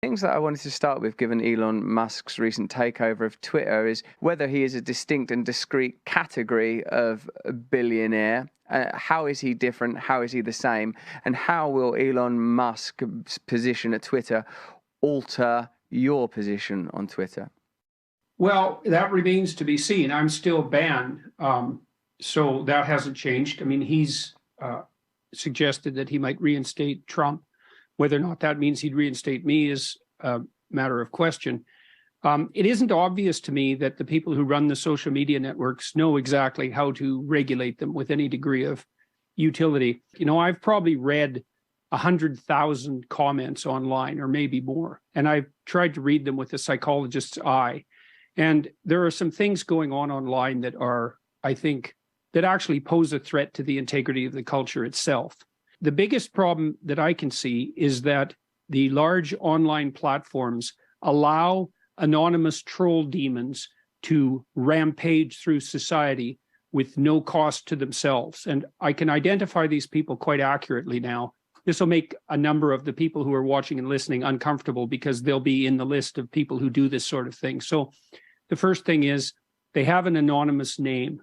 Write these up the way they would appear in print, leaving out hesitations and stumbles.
Things that I wanted to start with, given Elon Musk's recent takeover of Twitter, is whether he is a distinct and discrete category of billionaire. How is he different? How is he the same? And how will Elon Musk's position at Twitter alter your position on Twitter? Well, that remains to be seen. I'm still banned, so that hasn't changed. I mean, he's suggested that he might reinstate Trump. Whether or not that means he'd reinstate me is a matter of question. It isn't obvious to me that the people who run the social media networks know exactly how to regulate them with any degree of utility. You know, I've probably read 100,000 comments online, or maybe more, and I've tried to read them with a psychologist's eye. And there are some things going on online that are, I think, that actually pose a threat to the integrity of the culture itself. The biggest problem that I can see is that the large online platforms allow anonymous troll demons to rampage through society with no cost to themselves. And I can identify these people quite accurately now. This will make a number of the people who are watching and listening uncomfortable because they'll be in the list of people who do this sort of thing. So the first thing is they have an anonymous name.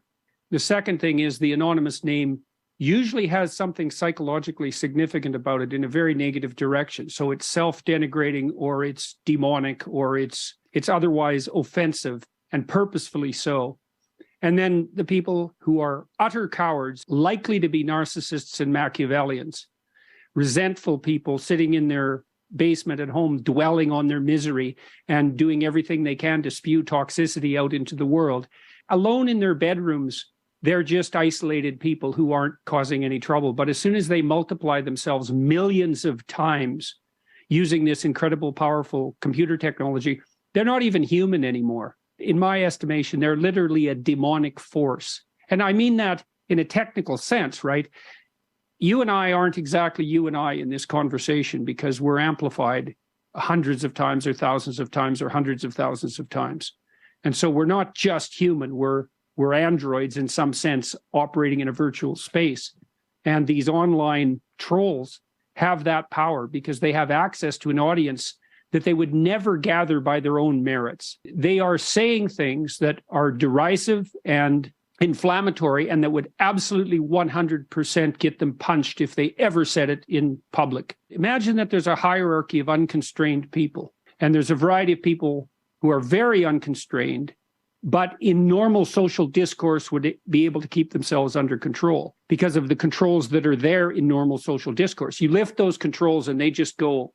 The second thing is the anonymous name usually has something psychologically significant about it in a very negative direction. So it's self-denigrating, or it's demonic, or it's otherwise offensive, and purposefully so. And then the people who are utter cowards, likely to be narcissists and Machiavellians, resentful people sitting in their basement at home, dwelling on their misery and doing everything they can to spew toxicity out into the world. Alone in their bedrooms, they're just isolated people who aren't causing any trouble. But as soon as they multiply themselves millions of times using this incredible, powerful computer technology, they're not even human anymore. In my estimation, they're literally a demonic force. And I mean that in a technical sense, right? You and I aren't exactly you and I in this conversation because we're amplified hundreds of times or thousands of times or hundreds of thousands of times. And so we're not just human, we're androids in some sense operating in a virtual space. And these online trolls have that power because they have access to an audience that they would never gather by their own merits. They are saying things that are derisive and inflammatory and that would absolutely 100% get them punched if they ever said it in public. Imagine that there's a hierarchy of unconstrained people, and there's a variety of people who are very unconstrained, but in normal social discourse would be able to keep themselves under control because of the controls that are there in normal social discourse. You lift those controls and they just go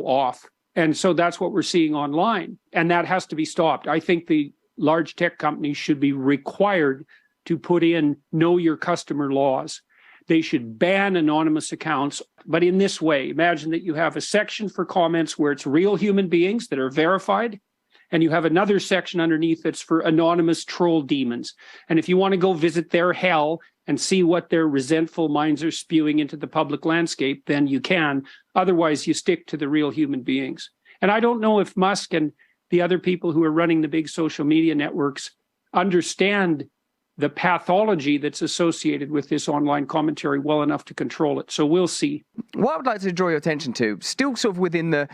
off. And so that's what we're seeing online. And that has to be stopped. I think the large tech companies should be required to put in know your customer laws. They should ban anonymous accounts, but in this way. Imagine that you have a section for comments where it's real human beings that are verified, and you have another section underneath that's for anonymous troll demons. And if you want to go visit their hell and see what their resentful minds are spewing into the public landscape, then you can. Otherwise, you stick to the real human beings. And I don't know if Musk and the other people who are running the big social media networks understand the pathology that's associated with this online commentary well enough to control it. So we'll see. What I would like to draw your attention to, still sort of within the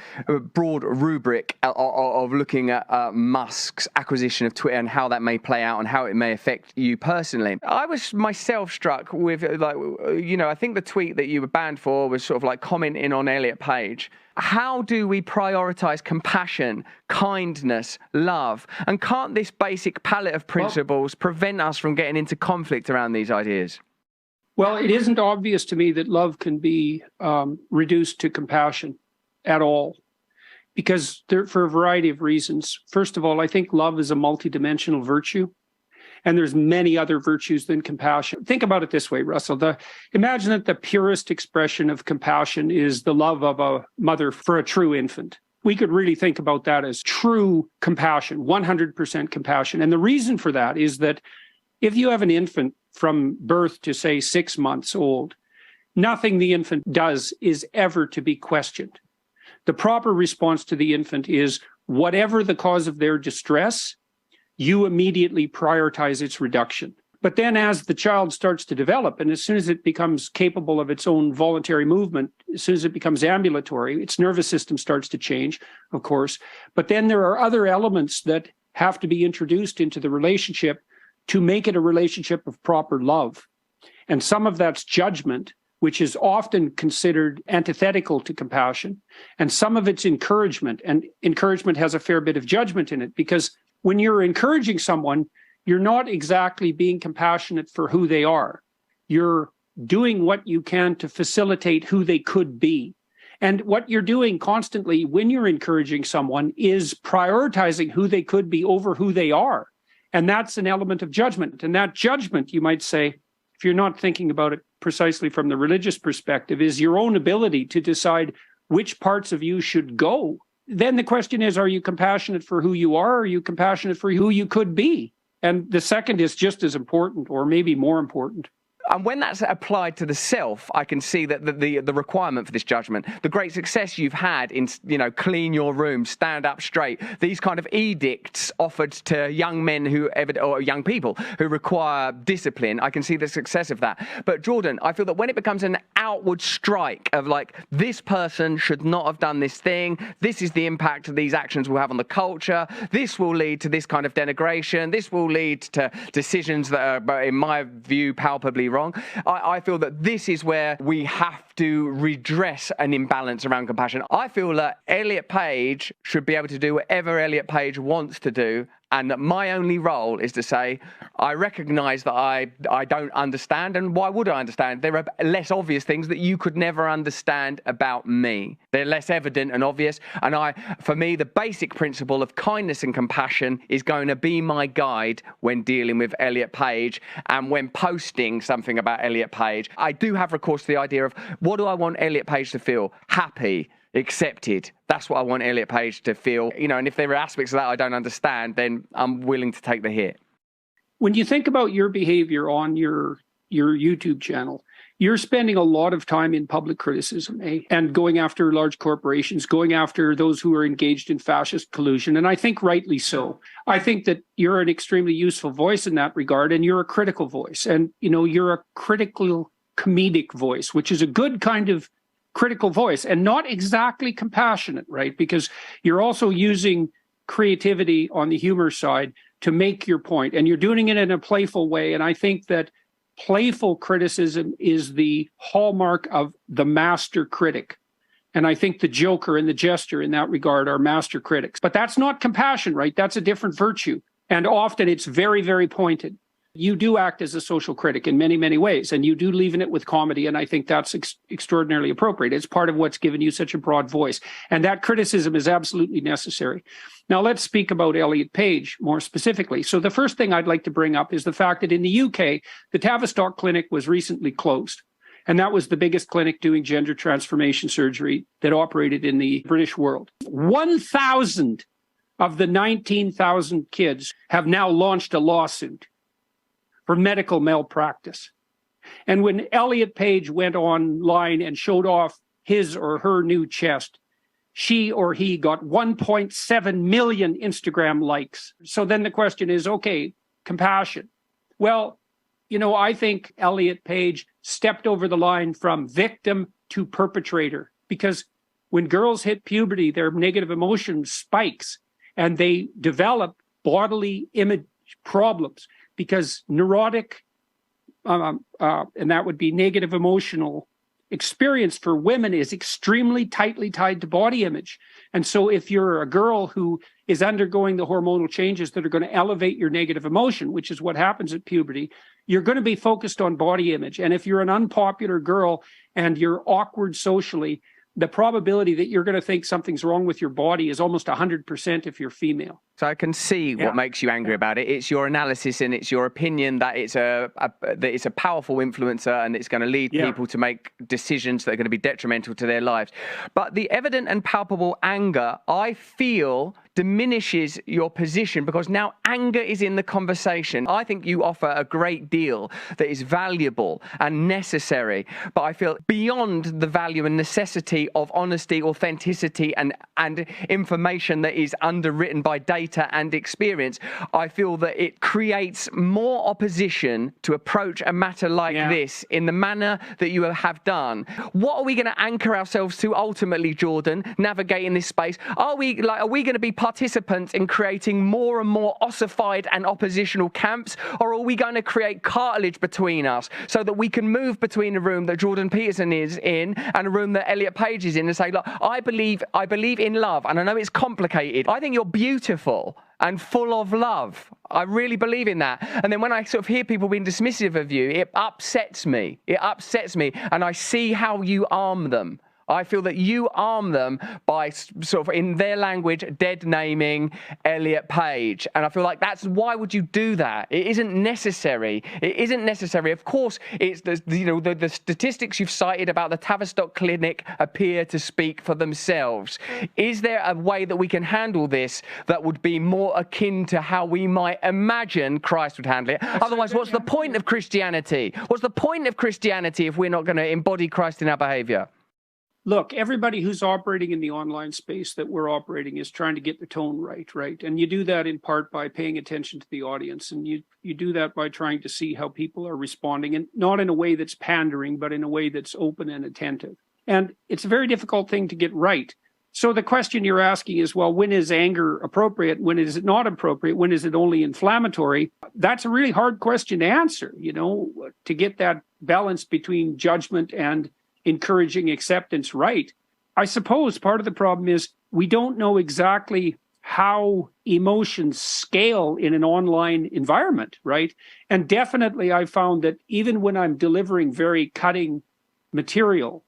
broad rubric of looking at Musk's acquisition of Twitter and how that may play out and how it may affect you personally. I was myself struck with, I think the tweet that you were banned for was sort of like commenting on Elliot Page. How do we prioritize compassion, kindness, love? And can't this basic palette of principles prevent us from getting into conflict around these ideas? Well, it isn't obvious to me that love can be reduced to compassion at all, because for a variety of reasons. First of all, I think love is a multidimensional virtue, and there's many other virtues than compassion. Think about it this way, Russell. Imagine that the purest expression of compassion is the love of a mother for a true infant. We could really think about that as true compassion, 100% compassion. And the reason for that is that if you have an infant from birth to, say, 6 months old, nothing the infant does is ever to be questioned. The proper response to the infant is whatever the cause of their distress, you immediately prioritize its reduction. But then as the child starts to develop, and as soon as it becomes capable of its own voluntary movement, as soon as it becomes ambulatory, its nervous system starts to change, of course. But then there are other elements that have to be introduced into the relationship to make it a relationship of proper love. And some of that's judgment, which is often considered antithetical to compassion. And some of it's encouragement. And encouragement has a fair bit of judgment in it, because when you're encouraging someone, you're not exactly being compassionate for who they are. You're doing what you can to facilitate who they could be. And what you're doing constantly when you're encouraging someone is prioritizing who they could be over who they are. And that's an element of judgment. And that judgment, you might say, if you're not thinking about it precisely from the religious perspective, is your own ability to decide which parts of you should go. Then the question is, are you compassionate for who you are? Or are you compassionate for who you could be? And the second is just as important, or maybe more important. And when that's applied to the self, I can see that the requirement for this judgment, the great success you've had in, clean your room, stand up straight, these kind of edicts offered to young men or young people who require discipline, I can see the success of that. But Jordan, I feel that when it becomes an outward strike of like, this person should not have done this thing, this is the impact of these actions will have on the culture, this will lead to this kind of denigration, this will lead to decisions that are, in my view, palpably wrong. I feel that this is where we have to redress an imbalance around compassion. I feel that Elliot Page should be able to do whatever Elliot Page wants to do, and that my only role is to say, I recognize that I don't understand, and why would I understand? There are less obvious things that you could never understand about me. They're less evident and obvious, and for me, the basic principle of kindness and compassion is going to be my guide when dealing with Elliot Page, and when posting something about Elliot Page. I do have recourse to the idea of, what do I want Elliot Page to feel? Happy. Accepted. That's what I want Elliot Page to feel. And if there are aspects of that I don't understand, then I'm willing to take the hit. When you think about your behavior on your YouTube channel, you're spending a lot of time in public criticism, and going after large corporations, going after those who are engaged in fascist collusion, and I think rightly so. I think that you're an extremely useful voice in that regard, and you're a critical voice, and you're a critical comedic voice, which is a good kind of critical voice, and not exactly compassionate, right? Because you're also using creativity on the humor side to make your point, and you're doing it in a playful way. And I think that playful criticism is the hallmark of the master critic. And I think the joker and the jester in that regard are master critics. But that's not compassion, right? That's a different virtue. And often it's very, very pointed. You do act as a social critic in many, many ways, and you do leaven it with comedy, and I think that's extraordinarily appropriate. It's part of what's given you such a broad voice, and that criticism is absolutely necessary. Now, let's speak about Elliot Page more specifically. So the first thing I'd like to bring up is the fact that in the UK, the Tavistock Clinic was recently closed, and that was the biggest clinic doing gender transformation surgery that operated in the British world. 1,000 of the 19,000 kids have now launched a lawsuit for medical malpractice. And when Elliot Page went online and showed off his or her new chest, she or he got 1.7 million Instagram likes. So then the question is, okay, compassion. Well, I think Elliot Page stepped over the line from victim to perpetrator, because when girls hit puberty, their negative emotion spikes and they develop bodily image problems. Because neurotic, and that would be negative emotional experience for women, is extremely tightly tied to body image. And so if you're a girl who is undergoing the hormonal changes that are going to elevate your negative emotion, which is what happens at puberty, you're going to be focused on body image. And if you're an unpopular girl and you're awkward socially, the probability that you're going to think something's wrong with your body is almost 100% if you're female. So I can see what makes you angry about it. It's your analysis and it's your opinion that it's a powerful influencer, and it's going to lead people to make decisions that are going to be detrimental to their lives. But the evident and palpable anger, I feel, diminishes your position, because now anger is in the conversation. I think you offer a great deal that is valuable and necessary, but I feel beyond the value and necessity of honesty, authenticity, and information that is underwritten by data data and experience, I feel that it creates more opposition to approach a matter like this in the manner that you have done. What are we going to anchor ourselves to ultimately, Jordan, navigating this space? Are we going to be participants in creating more and more ossified and oppositional camps, or are we going to create cartilage between us so that we can move between a room that Jordan Peterson is in and a room that Elliot Page is in and say, look, I believe in love, and I know it's complicated. I think you're beautiful and full of love. I really believe in that. And then when I sort of hear people being dismissive of you, it upsets me. It upsets me, and I see how you arm them. I feel that you arm them by sort of, in their language, dead naming Elliot Page. And I feel like why would you do that? It isn't necessary. It isn't necessary. Of course, it's the statistics you've cited about the Tavistock Clinic appear to speak for themselves. Is there a way that we can handle this that would be more akin to how we might imagine Christ would handle it? Otherwise, what's the point of Christianity? What's the point of Christianity if we're not going to embody Christ in our behavior? Look, everybody who's operating in the online space that we're operating is trying to get the tone right? And you do that in part by paying attention to the audience. And you do that by trying to see how people are responding, and not in a way that's pandering, but in a way that's open and attentive. And it's a very difficult thing to get right. So the question you're asking is, well, when is anger appropriate? When is it not appropriate? When is it only inflammatory? That's a really hard question to answer, to get that balance between judgment and encouraging acceptance right. I suppose part of the problem is we don't know exactly how emotions scale in an online environment, right? And definitely I found that even when I'm delivering very cutting material,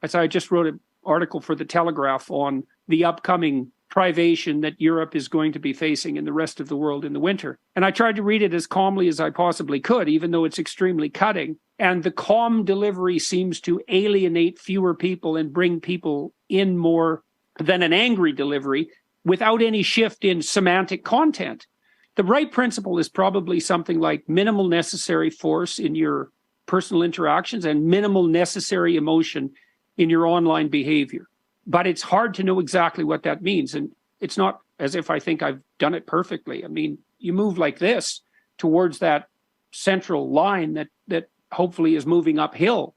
as I just wrote an article for The Telegraph on the upcoming privation that Europe is going to be facing and the rest of the world in the winter. And I tried to read it as calmly as I possibly could, even though it's extremely cutting. And the calm delivery seems to alienate fewer people and bring people in more than an angry delivery without any shift in semantic content. The right principle is probably something like minimal necessary force in your personal interactions and minimal necessary emotion in your online behavior. But it's hard to know exactly what that means. And it's not as if I think I've done it perfectly. I mean, you move like this towards that central line that hopefully is moving uphill.